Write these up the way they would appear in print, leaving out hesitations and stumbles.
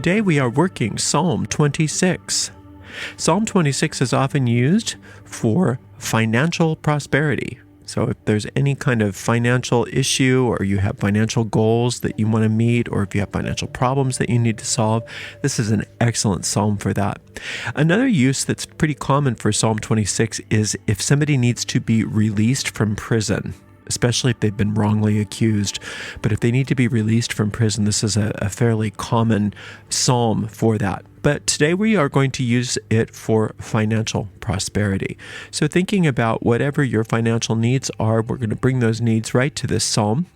today we are working Psalm 26. Psalm 26 is often used for financial prosperity. So if there's any kind of financial issue, or you have financial goals that you want to meet, or if you have financial problems that you need to solve, this is an excellent psalm for that. Another use that's pretty common for Psalm 26 is if somebody needs to be released from prison, especially if they've been wrongly accused. But if they need to be released from prison, this is a fairly common psalm for that. But today we are going to use it for financial prosperity. So thinking about whatever your financial needs are, we're going to bring those needs right to this psalm,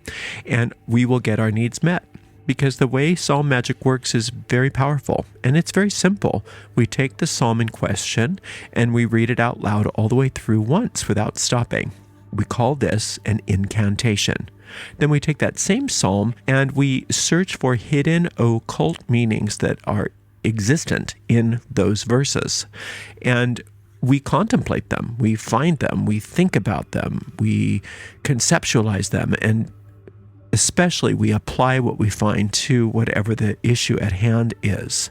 and we will get our needs met. Because the way psalm magic works is very powerful, and it's very simple. We take the psalm in question, and we read it out loud all the way through once without stopping. We call this an incantation. Then we take that same psalm and we search for hidden occult meanings that are existent in those verses. And we contemplate them, we find them, we think about them, we conceptualize them, and especially we apply what we find to whatever the issue at hand is.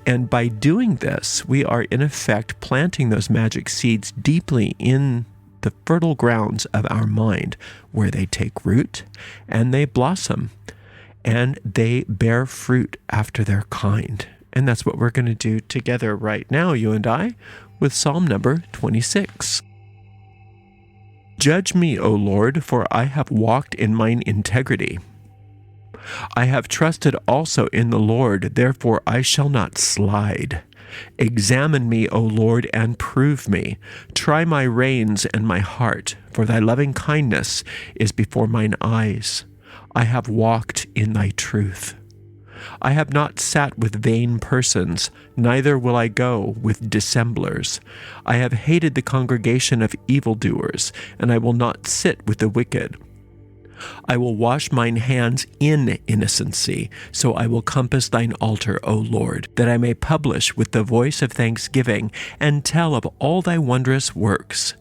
And by doing this, we are in effect planting those magic seeds deeply in the fertile grounds of our mind, where they take root and they blossom and they bear fruit after their kind. And that's what we're going to do together right now, you and I, with Psalm number 26. Judge me, O Lord, for I have walked in mine integrity. I have trusted also in the Lord, therefore I shall not slide. Examine me, O Lord, and prove me. Try my reins and my heart, for thy loving kindness is before mine eyes. I have walked in thy truth. I have not sat with vain persons, neither will I go with dissemblers. I have hated the congregation of evildoers, and I will not sit with the wicked. I will wash mine hands in innocency, so I will compass thine altar, O Lord, that I may publish with the voice of thanksgiving and tell of all thy wondrous works.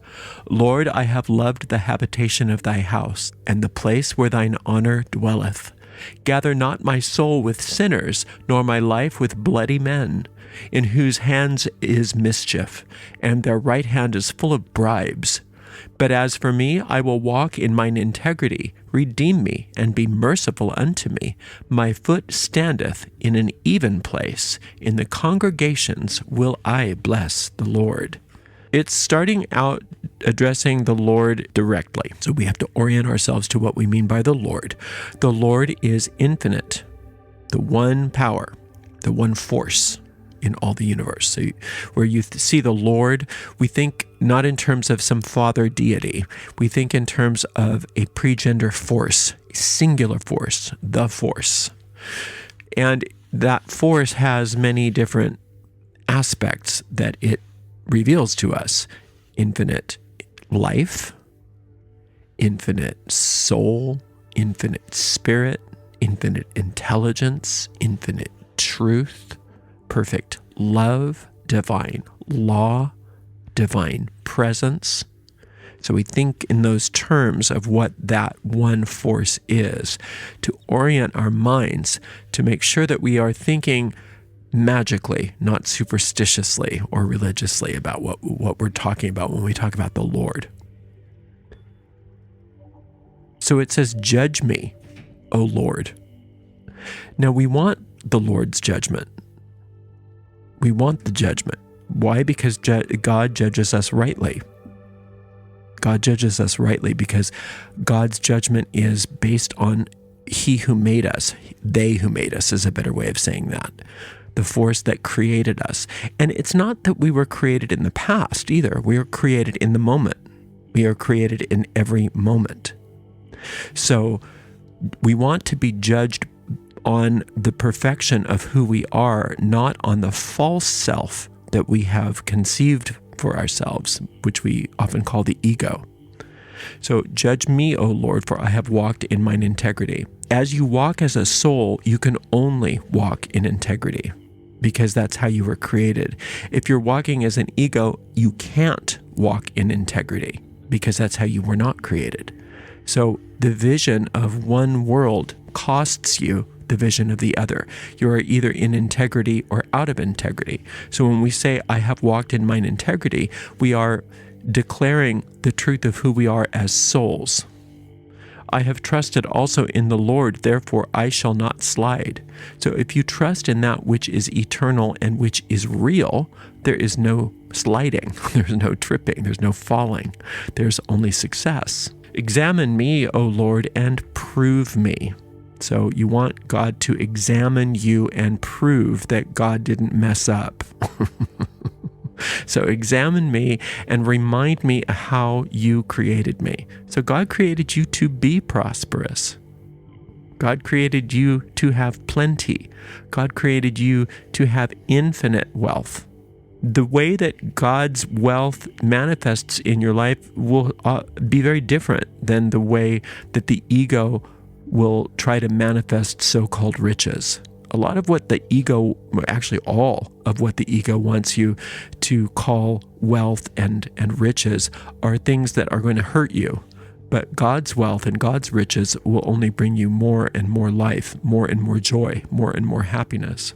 Lord, I have loved the habitation of thy house, and the place where thine honor dwelleth. Gather not my soul with sinners, nor my life with bloody men, in whose hands is mischief, and their right hand is full of bribes. But as for me, I will walk in mine integrity. Redeem me, and be merciful unto me. My foot standeth in an even place. In the congregations will I bless the Lord. It's starting out addressing the Lord directly. So we have to orient ourselves to what we mean by the Lord. The Lord is infinite, the one power, the one force in all the universe. So where you see the Lord, we think not in terms of some father deity. We think in terms of a pregender force, a singular force, the force. And that force has many different aspects that it reveals to us. Infinite life, infinite soul, infinite spirit, infinite intelligence, infinite truth, perfect love, divine law, divine presence. So we think in those terms of what that one force is, to orient our minds to make sure that we are thinking magically, not superstitiously or religiously about what we're talking about when we talk about the Lord. So it says, judge me, O Lord. Now we want the Lord's judgment. We want the judgment. Why? Because God judges us rightly. God judges us rightly because God's judgment is based on He who made us. They who made us is a better way of saying that. The force that created us. And it's not that we were created in the past either. We are created in the moment. We are created in every moment. So we want to be judged on the perfection of who we are, not on the false self that we have conceived for ourselves, which we often call the ego. So judge me, O Lord, for I have walked in mine integrity. As you walk as a soul, you can only walk in integrity because that's how you were created. If you're walking as an ego, you can't walk in integrity because that's how you were not created. So the vision of one world costs you the vision of the other. You are either in integrity or out of integrity. So when we say, I have walked in mine integrity, we are declaring the truth of who we are as souls. I have trusted also in the Lord, therefore I shall not slide. So if you trust in that which is eternal and which is real, there is no sliding, there's no tripping, there's no falling, there's only success. Examine me, O Lord, and prove me. So you want God to examine you and prove that God didn't mess up. So examine me and remind me how you created me. So God created you to be prosperous. God created you to have plenty. God created you to have infinite wealth. The way that God's wealth manifests in your life will be very different than the way that the ego will try to manifest so-called riches. A lot of what the ego, actually all of what the ego wants you to call wealth and riches are things that are going to hurt you. But God's wealth and God's riches will only bring you more and more life, more and more joy, more and more happiness.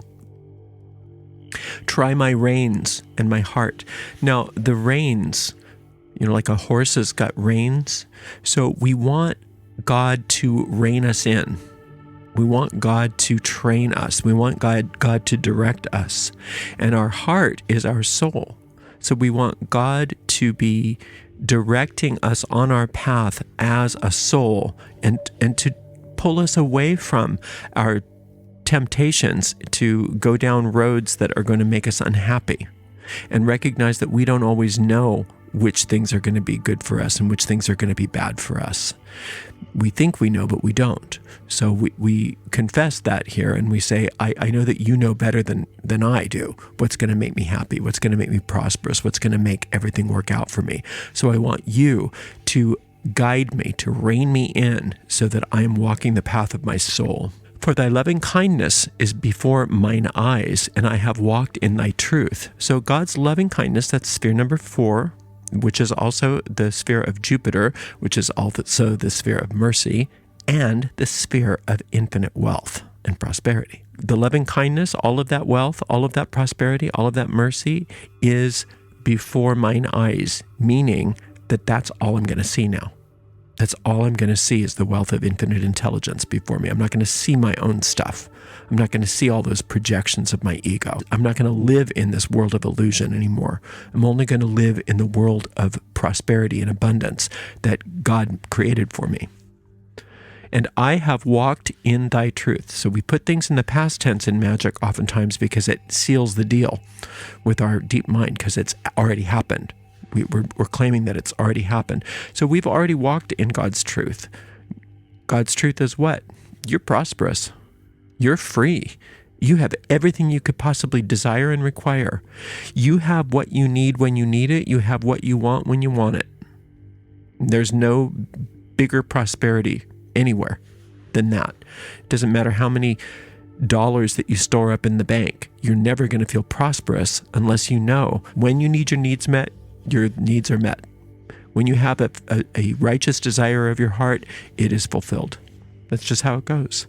Try my reins and my heart. Now, the reins, like a horse has got reins. So we want God to rein us in. We want God to train us. We want God to direct us. And our heart is our soul. So we want God to be directing us on our path as a soul and to pull us away from our temptations to go down roads that are going to make us unhappy, and recognize that we don't always know which things are going to be good for us and which things are going to be bad for us. We think we know, but we don't. So we confess that here and we say, I know that you know better than I do what's going to make me happy, what's going to make me prosperous, what's going to make everything work out for me. So I want you to guide me, to rein me in so that I am walking the path of my soul. For thy loving kindness is before mine eyes, and I have walked in thy truth. So God's loving kindness, that's sphere number 4, which is also the sphere of Jupiter, which is also the sphere of mercy, and the sphere of infinite wealth and prosperity. The loving kindness, all of that wealth, all of that prosperity, all of that mercy is before mine eyes, meaning that that's all I'm going to see now. That's all I'm going to see is the wealth of infinite intelligence before me. I'm not going to see my own stuff. I'm not going to see all those projections of my ego. I'm not going to live in this world of illusion anymore. I'm only going to live in the world of prosperity and abundance that God created for me. And I have walked in thy truth. So we put things in the past tense in magic oftentimes because it seals the deal with our deep mind because it's already happened. We're claiming that it's already happened. So we've already walked in God's truth. God's truth is what? You're prosperous. You're free. You have everything you could possibly desire and require. You have what you need when you need it. You have what you want when you want it. There's no bigger prosperity anywhere than that. It doesn't matter how many dollars that you store up in the bank. You're never going to feel prosperous unless you know when you need your needs met, your needs are met. When you have a righteous desire of your heart, it is fulfilled. That's just how it goes.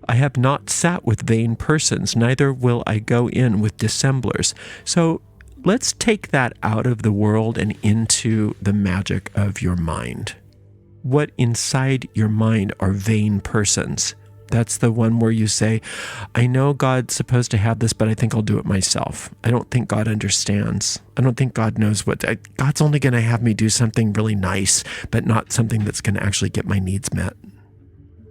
I have not sat with vain persons, neither will I go in with dissemblers. So let's take that out of the world and into the magic of your mind. What inside your mind are vain persons? That's the one where you say, I know God's supposed to have this, but I think I'll do it myself. I don't think God understands. I don't think God knows God's only going to have me do something really nice, but not something that's going to actually get my needs met.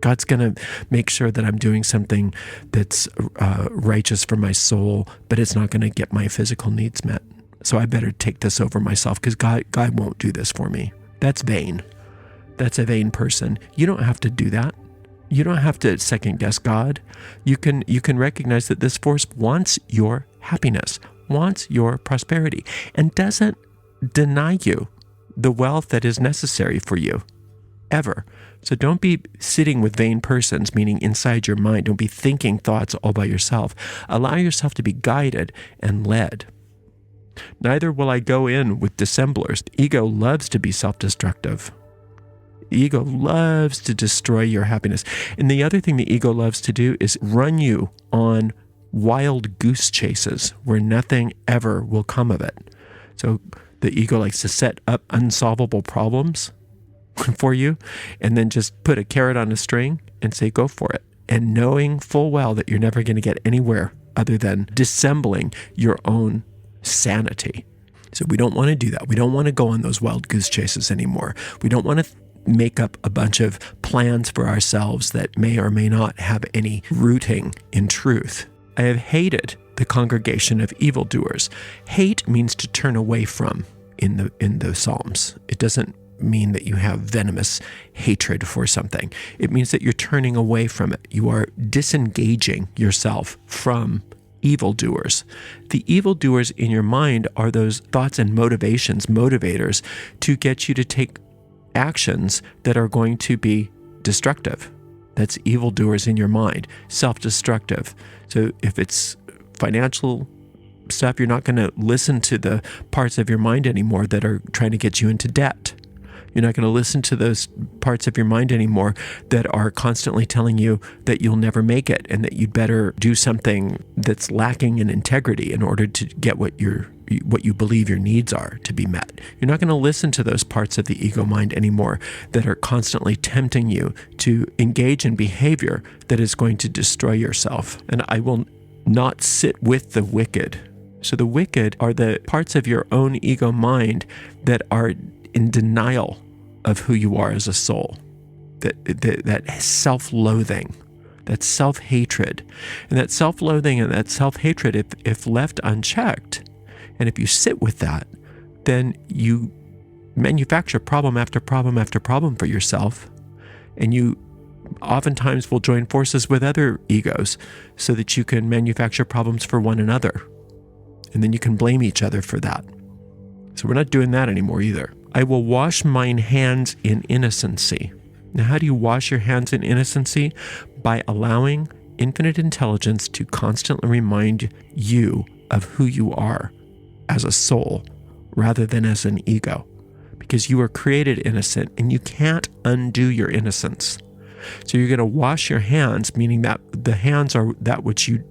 God's going to make sure that I'm doing something that's righteous for my soul, but it's not going to get my physical needs met. So I better take this over myself because God won't do this for me. That's vain. That's a vain person. You don't have to do that. You don't have to second guess God. You can recognize that this force wants your happiness, wants your prosperity, and doesn't deny you the wealth that is necessary for you, ever. So don't be sitting with vain persons, meaning inside your mind. Don't be thinking thoughts all by yourself. Allow yourself to be guided and led. Neither will I go in with dissemblers. Ego loves to be self-destructive. The ego loves to destroy your happiness. And the other thing the ego loves to do is run you on wild goose chases where nothing ever will come of it. So the ego likes to set up unsolvable problems for you and then just put a carrot on a string and say, go for it. And knowing full well that you're never going to get anywhere other than dissembling your own sanity. So we don't want to do that. We don't want to go on those wild goose chases anymore. We don't want to make up a bunch of plans for ourselves that may or may not have any rooting in truth. I have hated the congregation of evildoers. Hate means to turn away from in the Psalms. It doesn't mean that you have venomous hatred for something. It means that you're turning away from it. You are disengaging yourself from evildoers. The evildoers in your mind are those thoughts and motivators to get you to take actions that are going to be destructive. That's evildoers in your mind, self-destructive. So if it's financial stuff, you're not going to listen to the parts of your mind anymore that are trying to get you into debt. You're not going to listen to those parts of your mind anymore that are constantly telling you that you'll never make it and that you'd better do something that's lacking in integrity in order to get what you believe your needs are to be met. You're not going to listen to those parts of the ego mind anymore that are constantly tempting you to engage in behavior that is going to destroy yourself. And I will not sit with the wicked. So the wicked are the parts of your own ego mind that are in denial of who you are as a soul, that self-loathing, that self-hatred. And that self-loathing and that self-hatred, if left unchecked, and if you sit with that, then you manufacture problem after problem after problem for yourself, and you oftentimes will join forces with other egos so that you can manufacture problems for one another. And then you can blame each other for that. So we're not doing that anymore either. I will wash mine hands in innocency. Now, how do you wash your hands in innocency? By allowing infinite intelligence to constantly remind you of who you are as a soul rather than as an ego. Because you were created innocent and you can't undo your innocence. So you're going to wash your hands, meaning that the hands are that which you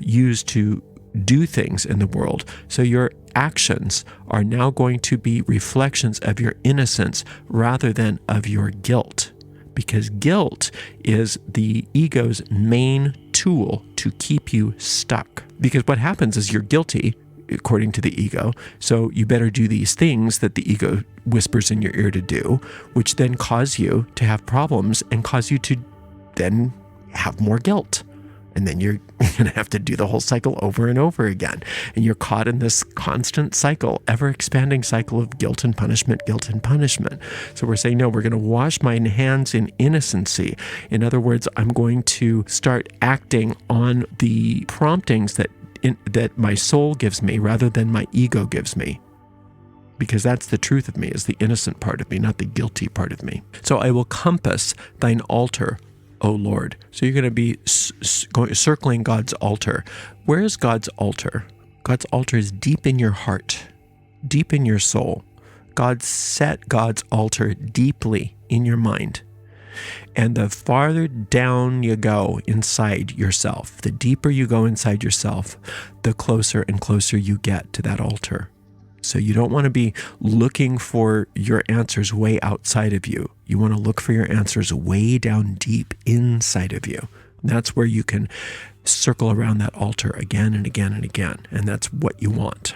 use to do things in the world. So your actions are now going to be reflections of your innocence rather than of your guilt. Because guilt is the ego's main tool to keep you stuck. Because what happens is you're guilty, according to the ego, so you better do these things that the ego whispers in your ear to do, which then cause you to have problems and cause you to then have more guilt. And then you're going to have to do the whole cycle over and over again. And you're caught in this constant cycle, ever-expanding cycle of guilt and punishment, guilt and punishment. So we're saying, no, we're going to wash my hands in innocency. In other words, I'm going to start acting on the promptings that my soul gives me rather than my ego gives me. Because that's the truth of me, is the innocent part of me, not the guilty part of me. So I will compass thine altar, O Lord. So you're going to be circling God's altar. Where is God's altar? God's altar is deep in your heart, deep in your soul. God set God's altar deeply in your mind. And the farther down you go inside yourself, the deeper you go inside yourself, the closer and closer you get to that altar. So you don't want to be looking for your answers way outside of you. You want to look for your answers way down deep inside of you. That's where you can circle around that altar again and again and again. And that's what you want.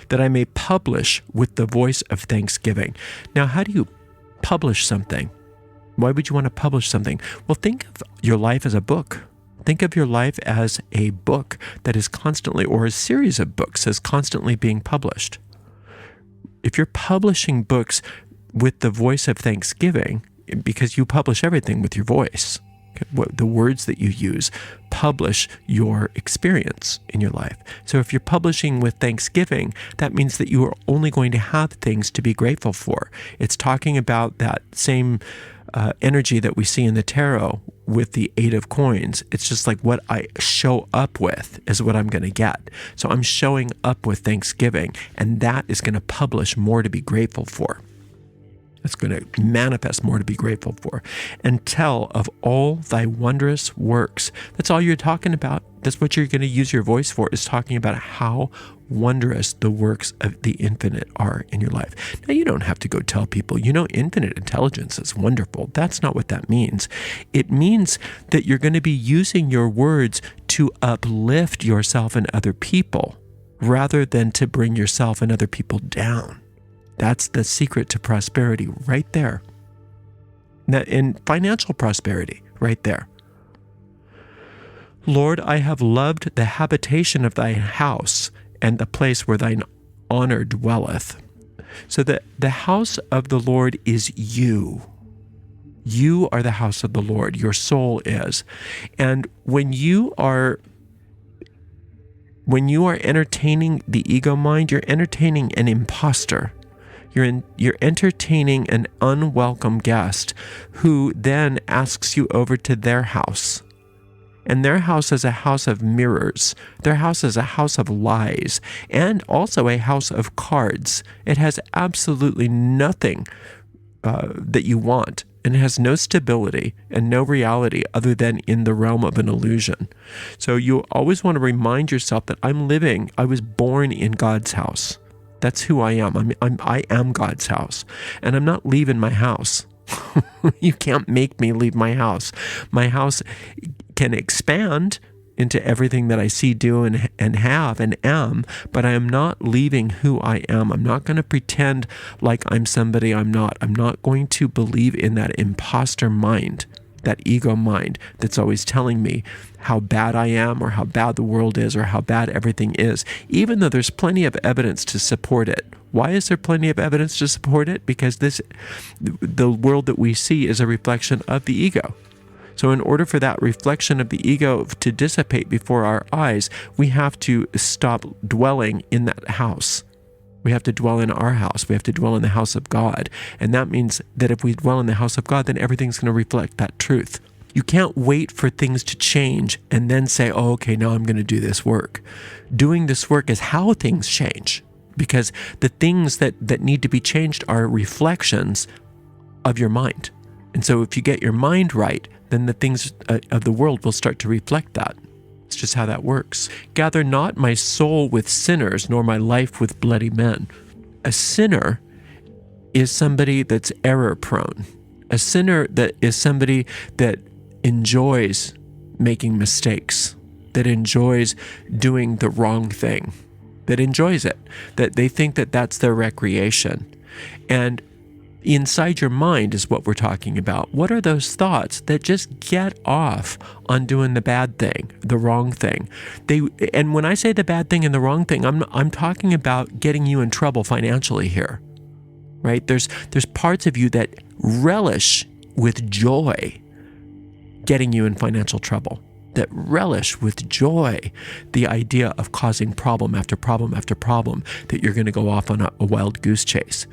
That I may publish with the voice of thanksgiving. Now, how do you publish something? Why would you want to publish something? Well, think of your life as a book. Think of your life as a book that is constantly, or a series of books that's constantly being published. If you're publishing books with the voice of thanksgiving, because you publish everything with your voice, the words that you use publish your experience in your life. So if you're publishing with thanksgiving, that means that you are only going to have things to be grateful for. It's talking about that same energy that we see in the tarot with the 8 of coins. It's just like what I show up with is what I'm going to get. So I'm showing up with thanksgiving, and that is going to publish more to be grateful for. That's going to manifest more to be grateful for. And tell of all thy wondrous works. That's all you're talking about. That's what you're going to use your voice for, is talking about how wondrous the works of the infinite are in your life. Now, you don't have to go tell people, infinite intelligence is wonderful. That's not what that means. It means that you're going to be using your words to uplift yourself and other people rather than to bring yourself and other people down. That's the secret to prosperity right there. And financial prosperity right there. Lord, I have loved the habitation of thy house and the place where thine honor dwelleth. So that the house of the Lord is you. You are the house of the Lord. Your soul is. And when you are entertaining the ego mind, you're entertaining an imposter. You're entertaining an unwelcome guest who then asks you over to their house. And their house is a house of mirrors. Their house is a house of lies, and also a house of cards. It has absolutely nothing that you want, and it has no stability and no reality other than in the realm of an illusion. So you always want to remind yourself that I was born in God's house. That's who I am. I am God's house, and I'm not leaving my house. You can't make me leave my house. My house can expand into everything that I see, do, and have, and am, but I am not leaving who I am. I'm not going to pretend like I'm somebody I'm not. I'm not going to believe in that imposter mind, that ego mind that's always telling me how bad I am, or how bad the world is, or how bad everything is, even though there's plenty of evidence to support it. Why is there plenty of evidence to support it? Because the world that we see is a reflection of the ego. So in order for that reflection of the ego to dissipate before our eyes, we have to stop dwelling in that house. We have to dwell in our house. We have to dwell in the house of God. And that means that if we dwell in the house of God, then everything's going to reflect that truth. You can't wait for things to change and then say, oh, okay, now I'm going to do this work. Doing this work is how things change, because the things that need to be changed are reflections of your mind. And so if you get your mind right, then the things of the world will start to reflect that. It's just how that works. Gather not my soul with sinners, nor my life with bloody men. A sinner is somebody that's error prone. A sinner that is somebody that enjoys making mistakes, that enjoys doing the wrong thing, that enjoys it, that they think that that's their recreation. And inside your mind is what we're talking about. What are those thoughts that just get off on doing the bad thing, the wrong thing? And when I say the bad thing and the wrong thing, I'm talking about getting you in trouble financially here, right? There's parts of you that relish with joy getting you in financial trouble, that relish with joy the idea of causing problem after problem after problem, that you're going to go off on a wild goose chase.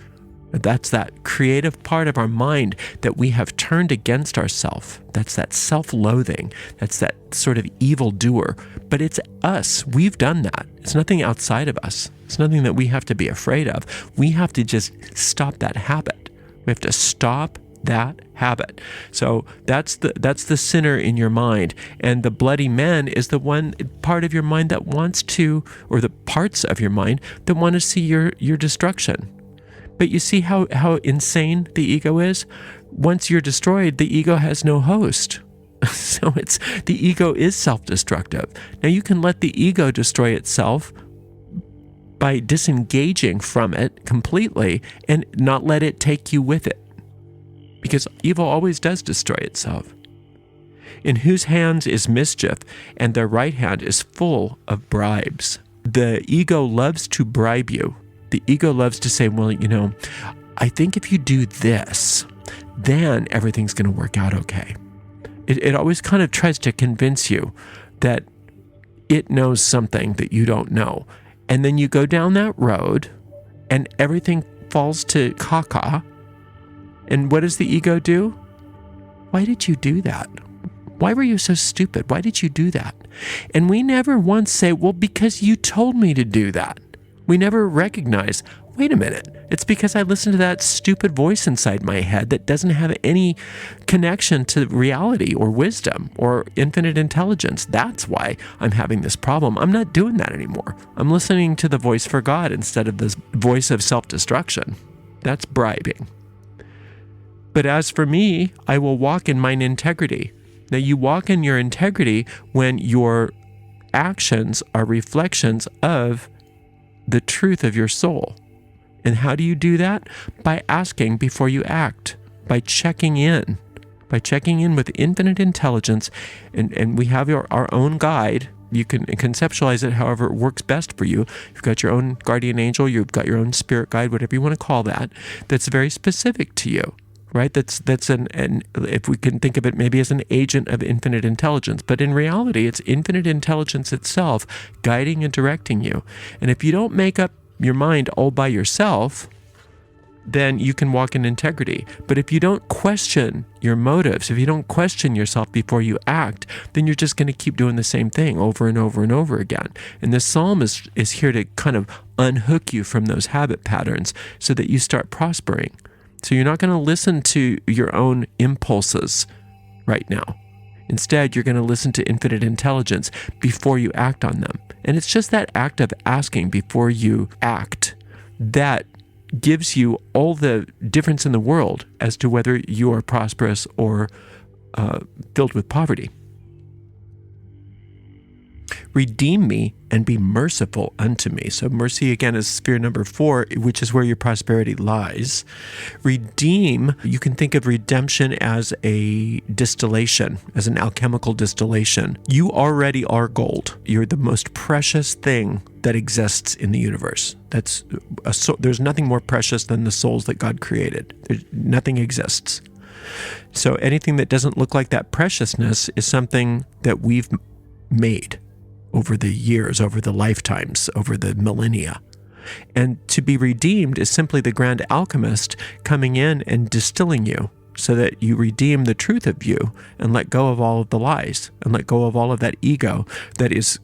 That's that creative part of our mind that we have turned against ourselves. That's that self-loathing. That's that sort of evil doer. But it's us. We've done that. It's nothing outside of us. It's nothing that we have to be afraid of. We have to just stop that habit. We have to stop that habit. So that's the sinner in your mind. And the bloody man is the one part of your mind that wants to, or the parts of your mind that want to see your destruction. But you see how insane the ego is? Once you're destroyed, the ego has no host. So the ego is self-destructive. Now you can let the ego destroy itself by disengaging from it completely and not let it take you with it. Because evil always does destroy itself. In whose hands is mischief, and their right hand is full of bribes. The ego loves to bribe you. The ego loves to say, well, I think if you do this, then everything's going to work out okay. It always kind of tries to convince you that it knows something that you don't know. And then you go down that road and everything falls to caca. And what does the ego do? Why did you do that? Why were you so stupid? Why did you do that? And we never once say, well, because you told me to do that. We never recognize, wait a minute, it's because I listen to that stupid voice inside my head that doesn't have any connection to reality or wisdom or infinite intelligence. That's why I'm having this problem. I'm not doing that anymore. I'm listening to the voice for God instead of this voice of self-destruction. That's bribing. But as for me, I will walk in mine integrity. Now, you walk in your integrity when your actions are reflections of the truth of your soul. And how do you do that? By asking before you act, by checking in with infinite intelligence. And we have our own guide. You can conceptualize it however it works best for you. You've got your own guardian angel, you've got your own spirit guide, whatever you want to call that, that's very specific to you. Right? That's an if we can think of it maybe as an agent of infinite intelligence, but in reality, it's infinite intelligence itself guiding and directing you. And if you don't make up your mind all by yourself, then you can walk in integrity. But if you don't question your motives, if you don't question yourself before you act, then you're just going to keep doing the same thing over and over and over again. And this psalm is here to kind of unhook you from those habit patterns so that you start prospering. So you're not going to listen to your own impulses right now. Instead, you're going to listen to infinite intelligence before you act on them. And it's just that act of asking before you act that gives you all the difference in the world as to whether you are prosperous or filled with poverty. Redeem me and be merciful unto me. So mercy, again, is sphere number 4, which is where your prosperity lies. Redeem, you can think of redemption as a distillation, as an alchemical distillation. You already are gold. You're the most precious thing that exists in the universe. There's nothing more precious than the souls that God created. Nothing exists. So anything that doesn't look like that preciousness is something that we've made over the years, over the lifetimes, over the millennia. And to be redeemed is simply the grand alchemist coming in and distilling you so that you redeem the truth of you and let go of all of the lies and let go of all of that ego that is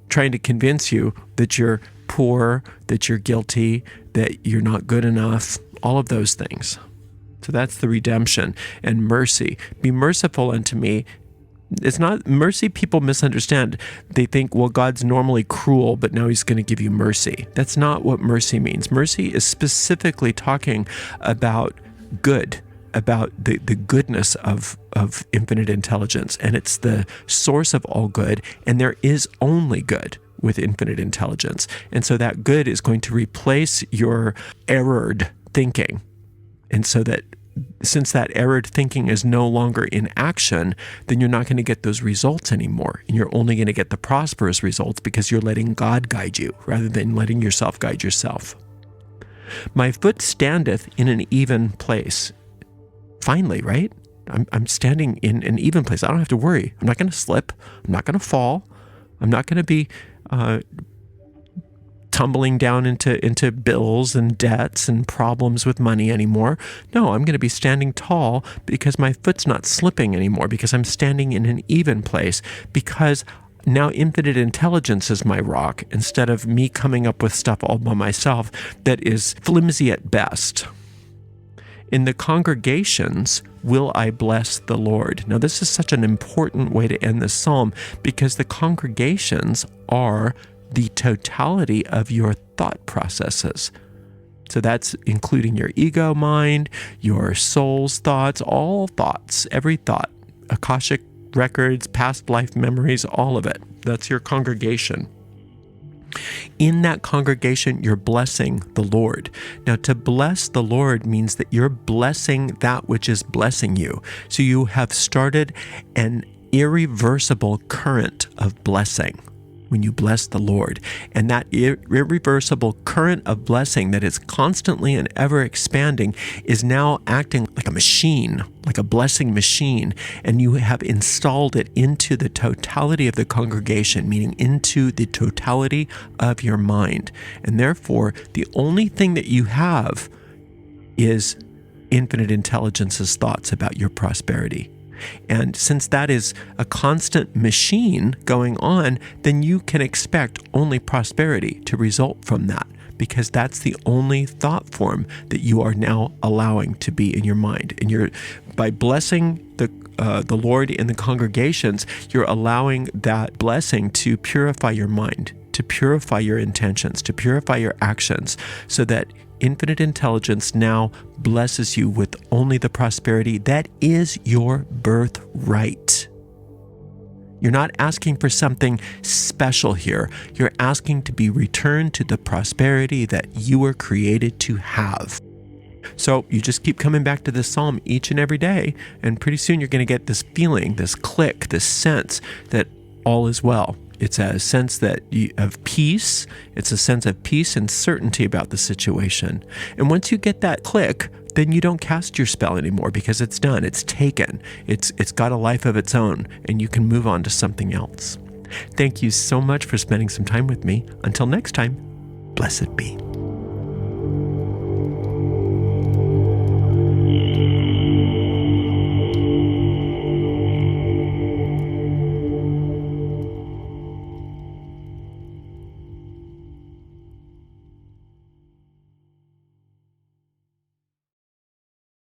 trying to convince you that you're poor, that you're guilty, that you're not good enough, all of those things. So that's the redemption. And mercy. Be merciful unto me. It's not mercy. People misunderstand. They think, well, God's normally cruel, but now he's going to give you mercy. That's not what mercy means. Mercy is specifically talking about good, about the goodness of infinite intelligence. And it's the source of all good. And there is only good with infinite intelligence. And so that good is going to replace your errored thinking. And so that since that errored thinking is no longer in action, then you're not going to get those results anymore. And you're only going to get the prosperous results because you're letting God guide you rather than letting yourself guide yourself. My foot standeth in an even place. Finally, right? I'm standing in an even place. I don't have to worry. I'm not going to slip. I'm not going to fall. I'm not going to be tumbling down into bills and debts and problems with money anymore. No, I'm going to be standing tall because my foot's not slipping anymore, because I'm standing in an even place, because now infinite intelligence is my rock instead of me coming up with stuff all by myself that is flimsy at best. In the congregations will I bless the Lord. Now, this is such an important way to end this psalm, because the congregations are the totality of your thought processes. So that's including your ego mind, your soul's thoughts, all thoughts, every thought, Akashic records, past life memories, all of it. That's your congregation. In that congregation, you're blessing the Lord. Now, to bless the Lord means that you're blessing that which is blessing you. So you have started an irreversible current of blessing when you bless the Lord. And that irreversible current of blessing that is constantly and ever expanding is now acting like a machine, like a blessing machine. And you have installed it into the totality of the congregation, meaning into the totality of your mind. And therefore, the only thing that you have is infinite intelligence's thoughts about your prosperity. And since that is a constant machine going on, then you can expect only prosperity to result from that, because that's the only thought form that you are now allowing to be in your mind. And by blessing the Lord in the congregations, you're allowing that blessing to purify your mind, to purify your intentions, to purify your actions, so that infinite intelligence now blesses you with only the prosperity that is your birthright. You're not asking for something special here. You're asking to be returned to the prosperity that you were created to have. So you just keep coming back to this psalm each and every day, and pretty soon you're going to get this feeling, this click, this sense that all is well. It's a sense of peace. It's a sense of peace and certainty about the situation. And once you get that click, then you don't cast your spell anymore, because it's done. It's taken. It's got a life of its own, and you can move on to something else. Thank you so much for spending some time with me. Until next time, blessed be.